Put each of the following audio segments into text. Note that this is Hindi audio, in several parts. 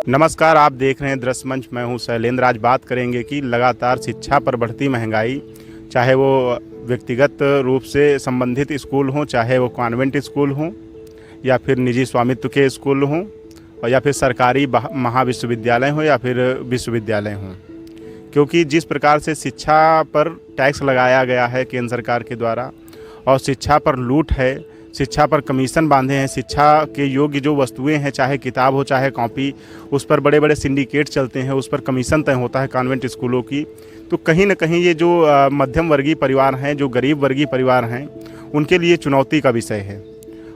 नमस्कार, आप देख रहे हैं दृश्य मंच। मैं हूं शैलेंद्र। आज बात करेंगे कि लगातार शिक्षा पर बढ़ती महंगाई, चाहे वो व्यक्तिगत रूप से संबंधित स्कूल हों, चाहे वो कॉन्वेंट स्कूल हों या फिर निजी स्वामित्व के स्कूल हों, और या फिर सरकारी महाविश्वविद्यालय हों या फिर विश्वविद्यालय हों। क्योंकि जिस प्रकार से शिक्षा पर टैक्स लगाया गया है केंद्र सरकार के द्वारा, और शिक्षा पर लूट है, शिक्षा पर कमीशन बांधे हैं, शिक्षा के योग्य जो वस्तुएं हैं, चाहे किताब हो चाहे कॉपी, उस पर बड़े बड़े सिंडिकेट चलते हैं, उस पर कमीशन तय होता है कॉन्वेंट स्कूलों की। तो कहीं ना कहीं ये जो मध्यम वर्गीय परिवार हैं, जो गरीब वर्गीय परिवार हैं, उनके लिए चुनौती का विषय है।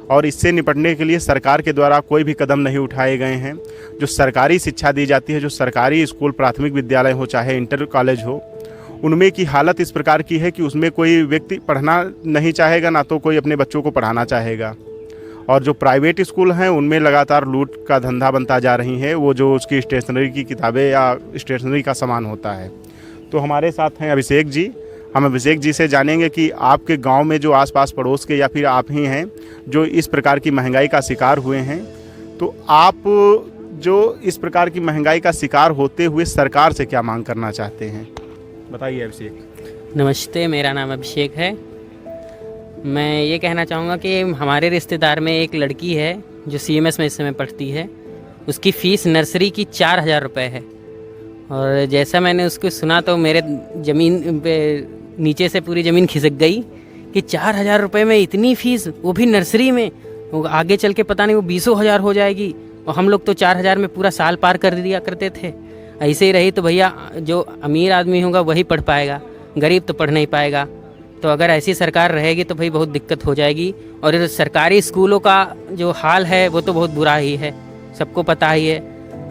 और इससे निपटने के लिए सरकार के द्वारा कोई भी कदम नहीं उठाए गए हैं। जो सरकारी शिक्षा दी जाती है, जो सरकारी स्कूल, प्राथमिक विद्यालय हो चाहे इंटर कॉलेज हो, उनमें की हालत इस प्रकार की है कि उसमें कोई व्यक्ति पढ़ना नहीं चाहेगा, ना तो कोई अपने बच्चों को पढ़ाना चाहेगा। और जो प्राइवेट स्कूल हैं उनमें लगातार लूट का धंधा बनता जा रही है, वो जो उसकी स्टेशनरी की किताबें या स्टेशनरी का सामान होता है। तो हमारे साथ हैं अभिषेक जी। हम अभिषेक जी से जानेंगे कि आपके गांव में जो आसपास पड़ोस के या फिर आप ही हैं जो इस प्रकार की महंगाई का शिकार हुए हैं, तो आप जो इस प्रकार की महंगाई का शिकार होते हुए सरकार से क्या मांग करना चाहते हैं, बताइए अभिषेक। नमस्ते, मेरा नाम अभिषेक है। मैं ये कहना चाहूँगा कि हमारे रिश्तेदार में एक लड़की है जो CMS में इस समय पढ़ती है। उसकी फ़ीस नर्सरी की 4,000 रुपये है। और जैसा मैंने उसको सुना तो मेरे ज़मीन पे नीचे से पूरी ज़मीन खिसक गई कि 4,000 रुपये में इतनी फ़ीस, वो भी नर्सरी में। वो आगे चल के पता नहीं वो 20,000 हो जाएगी। और हम लोग तो 4,000 में पूरा साल पार कर दिया करते थे। ऐसे ही रही तो भैया जो अमीर आदमी होगा वही पढ़ पाएगा, गरीब तो पढ़ नहीं पाएगा। तो अगर ऐसी सरकार रहेगी तो भाई बहुत दिक्कत हो जाएगी। और सरकारी स्कूलों का जो हाल है वो तो बहुत बुरा ही है, सबको पता ही है।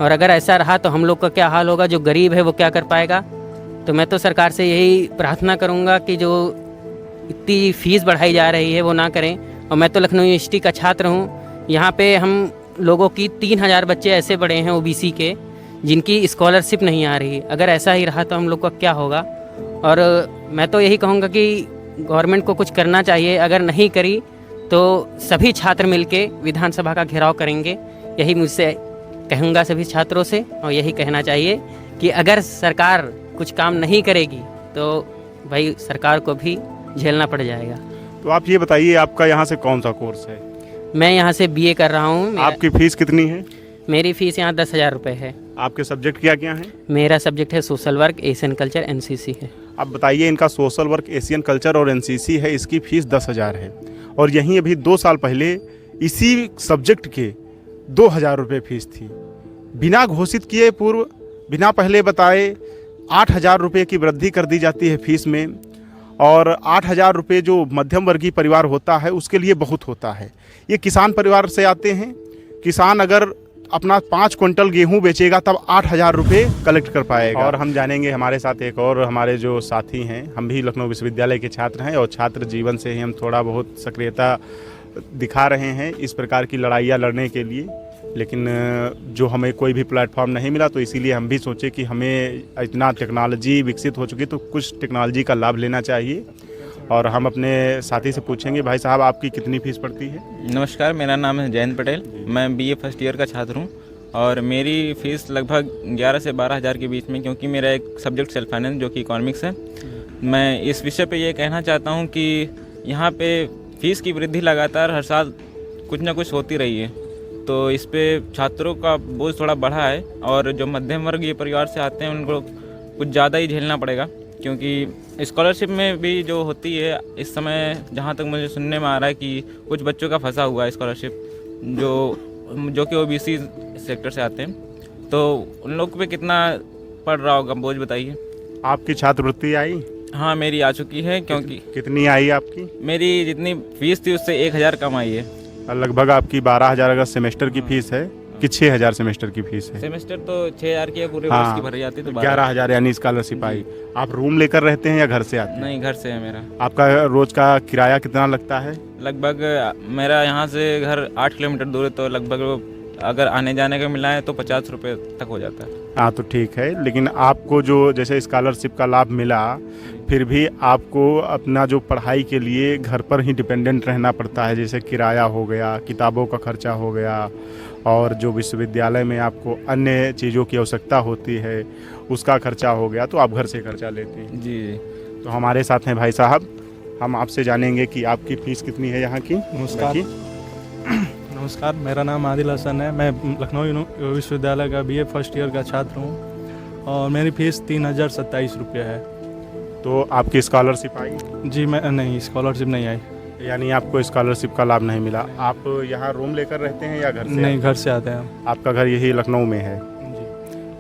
और अगर ऐसा रहा तो हम लोग का क्या हाल होगा, जो गरीब है वो क्या कर पाएगा। तो मैं तो सरकार से यही प्रार्थना करूँगा कि जो इतनी फ़ीस बढ़ाई जा रही है वो ना करें। और मैं तो लखनऊ यूनिवर्सिटी का छात्र हूँ। यहाँ पे हम लोगों की 3,000 बच्चे ऐसे पढ़े हैं OBC के जिनकी स्कॉलरशिप नहीं आ रही। अगर ऐसा ही रहा तो हम लोग का क्या होगा। और मैं तो यही कहूँगा कि गवर्नमेंट को कुछ करना चाहिए। अगर नहीं करी तो सभी छात्र मिलके विधानसभा का घेराव करेंगे। यही मुझसे कहूँगा सभी छात्रों से। और यही कहना चाहिए कि अगर सरकार कुछ काम नहीं करेगी तो भाई सरकार को भी झेलना पड़ जाएगा। तो आप ये बताइए, आपका यहाँ से कौन सा कोर्स है? मैं यहाँ से BA कर रहा हूँ। आपकी फ़ीस कितनी है? मेरी फ़ीस यहाँ 10,000 रुपये है। आपके सब्जेक्ट क्या क्या हैं? मेरा सब्जेक्ट है social work, Asian culture, NCC है। आप बताइए, इनका सोशल वर्क, एशियन कल्चर और NCC है, इसकी फ़ीस 10,000 है। और यहीं अभी 2 साल पहले इसी सब्जेक्ट के 2,000 रुपये फ़ीस थी। बिना घोषित किए पूर्व, बिना पहले बताए 8,000 रुपये की वृद्धि कर दी जाती है फ़ीस में। और 8,000 रुपये जो मध्यम वर्गीय परिवार होता है उसके लिए बहुत होता है। ये किसान परिवार से आते हैं। किसान अगर अपना 5 क्विंटल गेहूं बेचेगा तब 8,000 रुपये कलेक्ट कर पाएगा। और हम जानेंगे, हमारे साथ एक और हमारे जो साथी हैं, हम भी लखनऊ विश्वविद्यालय के छात्र हैं और छात्र जीवन से ही हम थोड़ा बहुत सक्रियता दिखा रहे हैं इस प्रकार की लड़ाइयाँ लड़ने के लिए। लेकिन जो हमें कोई भी प्लेटफॉर्म नहीं मिला, तो इसीलिए हम भी सोचे कि हमें इतना टेक्नोलॉजी विकसित हो चुकी तो कुछ टेक्नोलॉजी का लाभ लेना चाहिए। और हम अपने साथी से पूछेंगे, भाई साहब आपकी कितनी फ़ीस पड़ती है? नमस्कार, मेरा नाम है जयंत पटेल। मैं BA फर्स्ट ईयर का छात्र हूँ और मेरी फ़ीस लगभग 11 से 12,000 के बीच में, क्योंकि मेरा एक सब्जेक्ट सेल्फ फाइनेंस जो कि इकोनॉमिक्स है। मैं इस विषय पे ये कहना चाहता हूँ कि यहाँ पे फ़ीस की वृद्धि लगातार हर साल कुछ ना कुछ होती रही है, तो इस पे छात्रों का बोझ थोड़ा बढ़ा है। और जो मध्यम वर्गीय परिवार से आते हैं उनको कुछ ज़्यादा ही झेलना पड़ेगा, क्योंकि स्कॉलरशिप में भी जो होती है इस समय, जहाँ तक मुझे सुनने में आ रहा है कि कुछ बच्चों का फंसा हुआ है स्कॉलरशिप, जो कि OBC सेक्टर से आते हैं। तो उन लोग पे कितना पड़ रहा होगा बोझ, बताइए। आपकी छात्रवृत्ति आई? हाँ, मेरी आ चुकी है। क्योंकि कितनी आई आपकी? मेरी जितनी फ़ीस थी उससे 1,000 कम आई है। लगभग आपकी 12,000 अगर सेमेस्टर की फ़ीस है कि 6,000 सेमेस्टर की फ़ीस है? सेमेस्टर तो 6,000 की है, पूरे वर्ष की भरी जाती है तो 11,000 यानी स्कॉलरशिप आई। आप रूम लेकर रहते हैं या घर से आते हैं? नहीं, घर से है मेरा। आपका रोज़ का किराया कितना लगता है? लगभग मेरा यहाँ से घर 8 किलोमीटर दूर है, तो लगभग अगर आने जाने का मिला है तो 50 रुपये तक हो जाता है। हाँ, तो ठीक है। लेकिन आपको जो जैसे स्कॉलरशिप का लाभ मिला, फिर भी आपको अपना जो पढ़ाई के लिए घर पर ही डिपेंडेंट रहना पड़ता है, जैसे किराया हो गया, किताबों का खर्चा हो गया और जो विश्वविद्यालय में आपको अन्य चीज़ों की आवश्यकता होती है उसका खर्चा हो गया, तो आप घर से खर्चा लेते हैं। जी जी। तो हमारे साथ हैं भाई साहब, हम आपसे जानेंगे कि आपकी फ़ीस कितनी है यहाँ की। नमस्कार। नमस्कार, मेरा नाम आदिल हसन है। मैं लखनऊ विश्वविद्यालय का बीए फर्स्ट ईयर का छात्र हूँ और मेरी फ़ीस 3027 रुपये है। तो आपकी स्कॉलरशिप आई? जी मैं नहीं, स्कॉलरशिप नहीं आई। यानी आपको स्कॉलरशिप का लाभ नहीं मिला। आप यहाँ रूम लेकर रहते हैं या घर से? नहीं, घर से आते हैं। आपका घर यही लखनऊ में है। जी,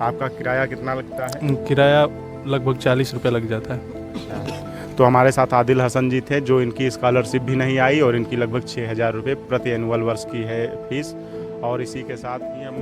आपका किराया कितना लगता है? किराया लगभग 40 रुपये लग जाता है। तो हमारे साथ आदिल हसन जी थे, जो इनकी स्कॉलरशिप भी नहीं आई और इनकी लगभग 6000 रुपये प्रति एनुअल वर्ष की है फीस। और इसी के साथ ही हम